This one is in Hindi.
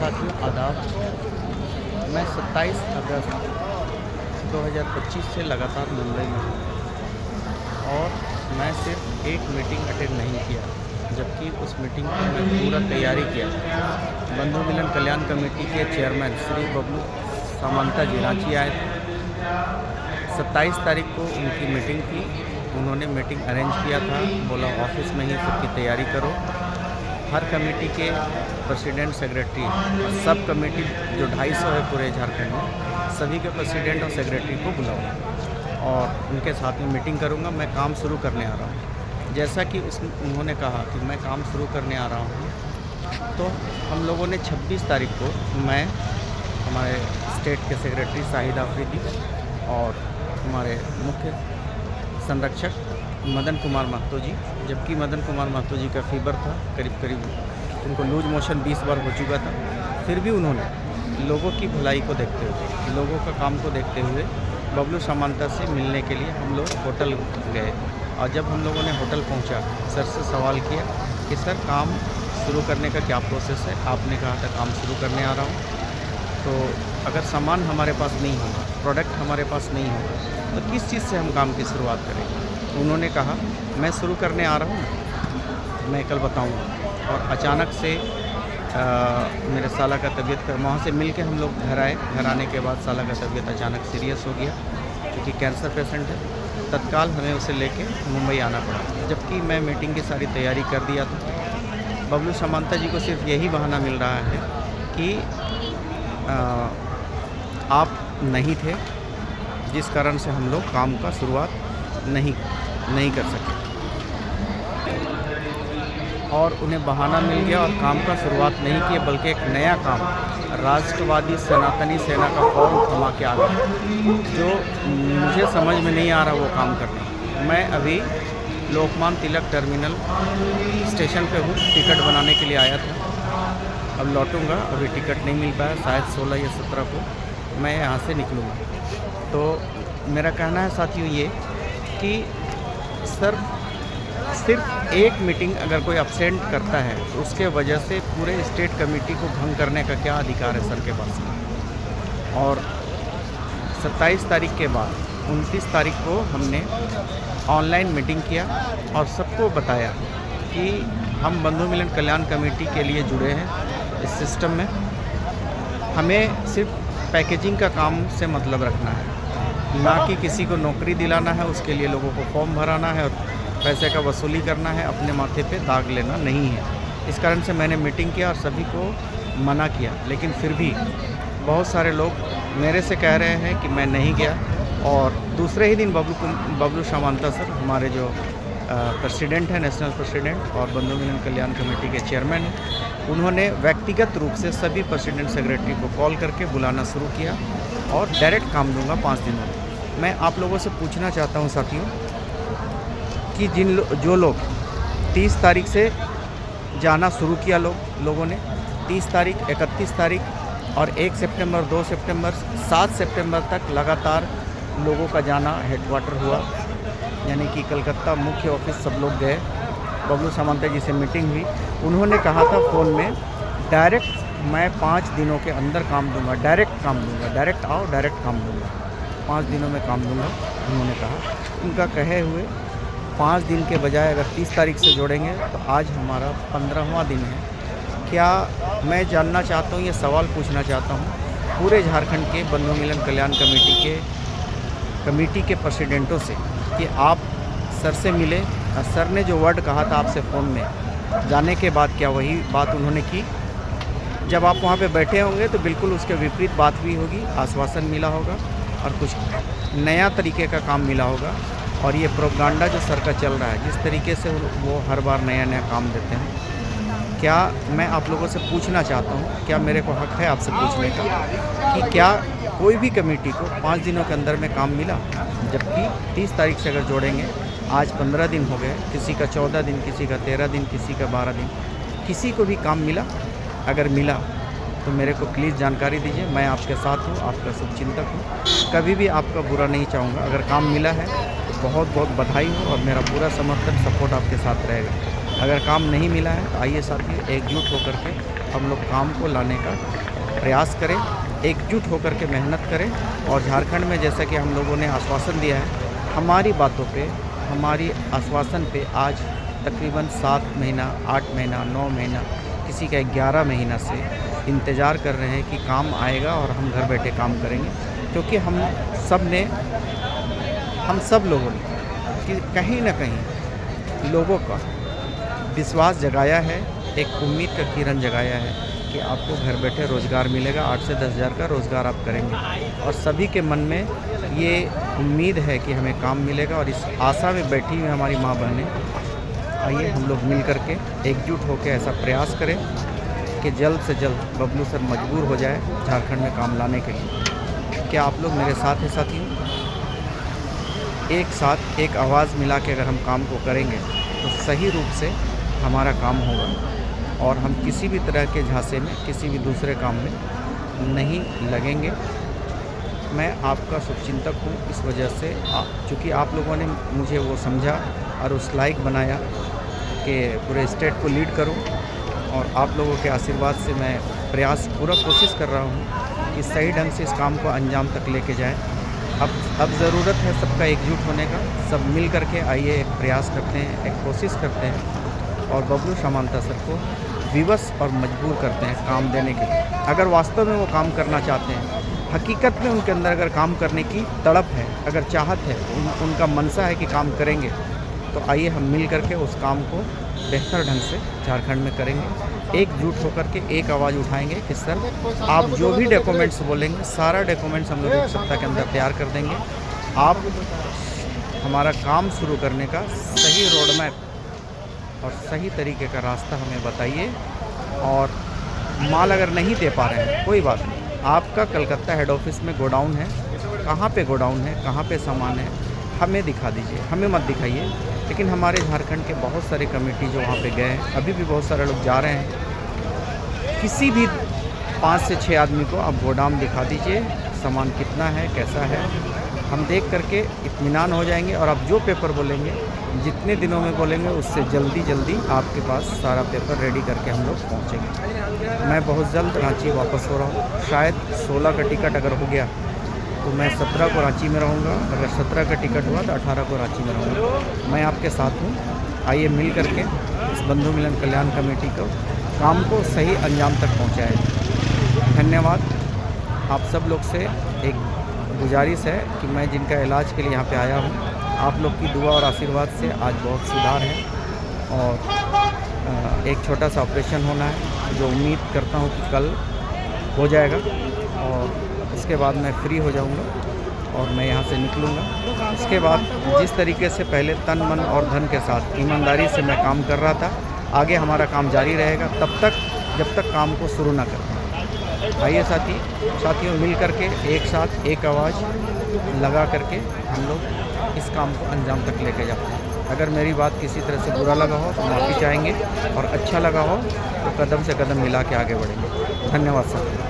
साथियों आदाब। मैं 27 अगस्त 2025 से लगातार मुंबई में हूँ और मैं सिर्फ एक मीटिंग अटेंड नहीं किया, जबकि उस मीटिंग की मैं पूरा तैयारी किया। बंधु मिलन कल्याण कमेटी के चेयरमैन श्री बबलू सामंता जी रांची आए थे। 27 तारीख को उनकी मीटिंग थी। उन्होंने मीटिंग अरेंज किया था, बोला ऑफिस में ही सबकी तैयारी करो। हर कमेटी के प्रेसिडेंट सेक्रेटरी और सब कमेटी जो 250 है पूरे झारखंड में, सभी के प्रेसिडेंट और सेक्रेटरी को बुलाऊंगा और उनके साथ में मीटिंग करूंगा। मैं काम शुरू करने आ रहा हूं। जैसा कि उन्होंने कहा कि मैं काम शुरू करने आ रहा हूं, तो हम लोगों ने 26 तारीख को मैं, हमारे स्टेट के सेक्रेटरी शाहिद आफरीदी और हमारे मुख्य संरक्षक मदन कुमार महतो जी, जबकि मदन कुमार महतो जी का फीवर था, करीब उनको लूज मोशन 20 बार हो चुका था। फिर भी उन्होंने लोगों की भलाई को देखते हुए, लोगों का काम को देखते हुए बबलू सामंता से मिलने के लिए हम लोग होटल गए। और जब हम लोगों ने होटल पहुंचा, सर से सवाल किया कि सर काम शुरू करने का क्या प्रोसेस है। आपने कहा था काम शुरू करने आ रहा हूँ, तो अगर सामान हमारे पास नहीं होगा, प्रोडक्ट हमारे पास नहीं होगा, तो किस चीज़ से हम काम की शुरुआत करेंगे। उन्होंने कहा मैं शुरू करने आ रहा हूँ, मैं कल बताऊँगा। और अचानक से मेरे साला का तबीयत कर, वहाँ से मिल के हम लोग घर आए। घर आने के बाद साला का तबीयत अचानक सीरियस हो गया, क्योंकि कैंसर पेशेंट है। तत्काल हमें उसे लेके मुंबई आना पड़ा, जबकि मैं मीटिंग की सारी तैयारी कर दिया था। बबलू सामंता जी को सिर्फ यही बहाना मिल रहा है कि आप नहीं थे, जिस कारण से हम लोग काम का शुरुआत नहीं कर सके। और उन्हें बहाना मिल गया और काम का शुरुआत नहीं किया, बल्कि एक नया काम राष्ट्रवादी सनातनी सेना का फॉर्म थमा के आ गया, जो मुझे समझ में नहीं आ रहा वो काम करना। मैं अभी लोकमान्य तिलक टर्मिनल स्टेशन पे हूँ, टिकट बनाने के लिए आया था। अब लौटूंगा, अभी टिकट नहीं मिल पाया, शायद 16 या 17 को मैं यहाँ से निकलूँगा। तो मेरा कहना है साथियों ये कि सर, सिर्फ एक मीटिंग अगर कोई अब्सेंट करता है तो उसके वजह से पूरे स्टेट कमेटी को भंग करने का क्या अधिकार है सर के पास। और 27 तारीख के बाद 29 तारीख को हमने ऑनलाइन मीटिंग किया और सबको बताया कि हम बंधु मिलन कल्याण कमेटी के लिए जुड़े हैं इस सिस्टम में। हमें सिर्फ पैकेजिंग का काम से मतलब रखना है, ना कि किसी को नौकरी दिलाना है, उसके लिए लोगों को फॉर्म भराना है और पैसे का वसूली करना है, अपने माथे पे दाग लेना नहीं है। इस कारण से मैंने मीटिंग किया और सभी को मना किया, लेकिन फिर भी बहुत सारे लोग मेरे से कह रहे हैं कि मैं नहीं गया। और दूसरे ही दिन बबलू सामंता सर, हमारे जो प्रेसिडेंट हैं, नेशनल प्रेसिडेंट और बंधु मिलन कल्याण कमेटी के चेयरमैन हैं, उन्होंने व्यक्तिगत रूप से सभी प्रेसिडेंट सेक्रेटरी को कॉल करके बुलाना शुरू किया और डायरेक्ट काम दूंगा 5 दिनों में। मैं आप लोगों से पूछना चाहता हूं साथियों कि जो लोग 30 तारीख से जाना शुरू किया, लोगों ने 30 तारीख, 31 तारीख और 1 सितंबर, 2 सितंबर, 7 सितंबर तक लगातार लोगों का जाना हेडक्वार्टर हुआ, यानी कि कलकत्ता मुख्य ऑफिस सब लोग गए। बबलू सामंता जी से मीटिंग हुई। उन्होंने कहा था फ़ोन में, डायरेक्ट मैं 5 दिनों के अंदर काम दूंगा, डायरेक्ट काम दूंगा, डायरेक्ट आओ डायरेक्ट काम दूंगा, 5 दिनों में काम दूंगा उन्होंने कहा। उनका कहे हुए 5 दिन के बजाय अगर 30 तारीख से जोड़ेंगे तो आज हमारा 15वां दिन है। क्या मैं जानना चाहता हूँ, ये सवाल पूछना चाहता हूँ पूरे झारखंड के बंधु मिलन कल्याण कमेटी के प्रेसिडेंटों से कि आप सर से मिले और सर ने जो वर्ड कहा था आपसे फ़ोन में, जाने के बाद क्या वही बात उन्होंने की? जब आप वहाँ पे बैठे होंगे तो बिल्कुल उसके विपरीत बात भी होगी, आश्वासन मिला होगा और कुछ नया तरीके का काम मिला होगा। और ये प्रोपगेंडा जो सर का चल रहा है, जिस तरीके से वो हर बार नया काम देते हैं, क्या मैं आप लोगों से पूछना चाहता हूँ, क्या मेरे को हक है आपसे पूछने का कि क्या कोई भी कमेटी को 5 दिनों के अंदर में काम मिला? जबकि 30 तारीख से अगर जोड़ेंगे, आज 15 दिन हो गए, किसी का 14 दिन, किसी का 13 दिन, किसी का 12 दिन, किसी को भी काम मिला? अगर मिला तो मेरे को प्लीज़ जानकारी दीजिए। मैं आपके साथ हूँ, आपका शुभचिंतक हूँ, कभी भी आपका बुरा नहीं चाहूँगा। अगर काम मिला है तो बहुत बहुत बधाई हो और मेरा पूरा समर्थन सपोर्ट आपके साथ रहेगा। अगर काम नहीं मिला है तो आइए साथियों, एकजुट होकर के हम लोग काम को लाने का प्रयास करें, एकजुट होकर के मेहनत करें। और झारखंड में जैसा कि हम लोगों ने आश्वासन दिया है, हमारी बातों पे, हमारी आश्वासन पे आज तकरीबन 7 महीना, 8 महीना, 9 महीना, किसी का 11 महीना से इंतज़ार कर रहे हैं कि काम आएगा और हम घर बैठे काम करेंगे। क्योंकि हम सब लोगों ने कि कहीं न कहीं लोगों का विश्वास जगाया है, एक उम्मीद का किरण जगाया है कि आपको घर बैठे रोज़गार मिलेगा, 8 से 10 हज़ार का रोज़गार आप करेंगे। और सभी के मन में ये उम्मीद है कि हमें काम मिलेगा और इस आशा में बैठी हुई हमारी माँ बहनें। आइए हम लोग मिल कर के एकजुट होकर ऐसा प्रयास करें कि जल्द से जल्द बबलू सर मजबूर हो जाए झारखंड में काम लाने के लिए। क्या आप लोग मेरे साथ हैं साथियों? एक साथ एक आवाज़ मिला के अगर हम काम को करेंगे तो सही रूप से हमारा काम होगा और हम किसी भी तरह के झांसे में, किसी भी दूसरे काम में नहीं लगेंगे। मैं आपका शुभचिंतक हूँ, इस वजह से चूँकि आप लोगों ने मुझे वो समझा और उस लायक बनाया कि पूरे स्टेट को लीड करूँ। और आप लोगों के आशीर्वाद से मैं प्रयास पूरा कोशिश कर रहा हूँ कि सही ढंग से इस काम को अंजाम तक लेके जाएं। अब ज़रूरत है सबका एकजुट होने का। सब मिल कर के आइए एक प्रयास करते हैं, एक कोशिश करते हैं और बबलू समांता सर को विवश और मजबूर करते हैं काम देने के लिए। अगर वास्तव में वो काम करना चाहते हैं, हकीकत में उनके अंदर अगर काम करने की तड़प है, अगर चाहत है, उनका मनसा है कि काम करेंगे, तो आइए हम मिल कर के उस काम को बेहतर ढंग से झारखंड में करेंगे। एकजुट होकर के एक आवाज़ उठाएंगे कि सर आप जो भी डॉक्यूमेंट्स बोलेंगे, सारा डॉक्यूमेंट्स हम लोग एक सप्ताह के अंदर तैयार कर देंगे। आप हमारा काम शुरू करने का सही रोड मैप और सही तरीके का रास्ता हमें बताइए। और माल अगर नहीं दे पा रहे हैं, कोई बात नहीं, आपका कलकत्ता हेड ऑफिस में गोडाउन है, कहाँ पे गोडाउन है, कहाँ पे सामान है, हमें दिखा दीजिए, हमें मत दिखाइए। लेकिन हमारे झारखंड के बहुत सारे कमेटी जो वहाँ पे गए हैं, अभी भी बहुत सारे लोग जा रहे हैं। किसी भी 5 से 6 आदमी को आप गोदाम दिखा दीजिए, सामान कितना है, कैसा है, हम देख करके इत्मीनान हो जाएंगे। और आप जो पेपर बोलेंगे, जितने दिनों में बोलेंगे, उससे जल्दी आपके पास सारा पेपर रेडी करके हम लोग पहुँचेंगे। मैं बहुत जल्द रांची वापस हो रहा हूँ। शायद 16 का टिकट अगर हो गया तो मैं 17 को रांची में रहूँगा, अगर 17 का टिकट हुआ तो 18 को रांची में रहूँगा। मैं आपके साथ हूँ। आइए मिल करके इस बंधु मिलन कल्याण कमेटी को काम को सही अंजाम तक पहुँचाएं। धन्यवाद। आप सब लोग से एक गुजारिश है कि मैं जिनका इलाज के लिए यहाँ पे आया हूँ, आप लोग की दुआ और आशीर्वाद से आज बहुत सुधार है। और एक छोटा सा ऑपरेशन होना है जो उम्मीद करता हूँ कि कल हो जाएगा और उसके बाद मैं फ्री हो जाऊंगा और मैं यहाँ से निकलूँगा। उसके बाद जिस तरीके से पहले तन मन और धन के साथ ईमानदारी से मैं काम कर रहा था, आगे हमारा काम जारी रहेगा तब तक जब तक काम को शुरू ना करें। आइए साथियों मिल करके एक साथ एक आवाज़ लगा करके हम लोग इस काम को अंजाम तक लेके जाते हैं। अगर मेरी बात किसी तरह से बुरा लगा हो तो माफ़ी चाहेंगे और अच्छा लगा हो तो कदम से कदम मिला के आगे बढ़ेंगे। धन्यवाद सर।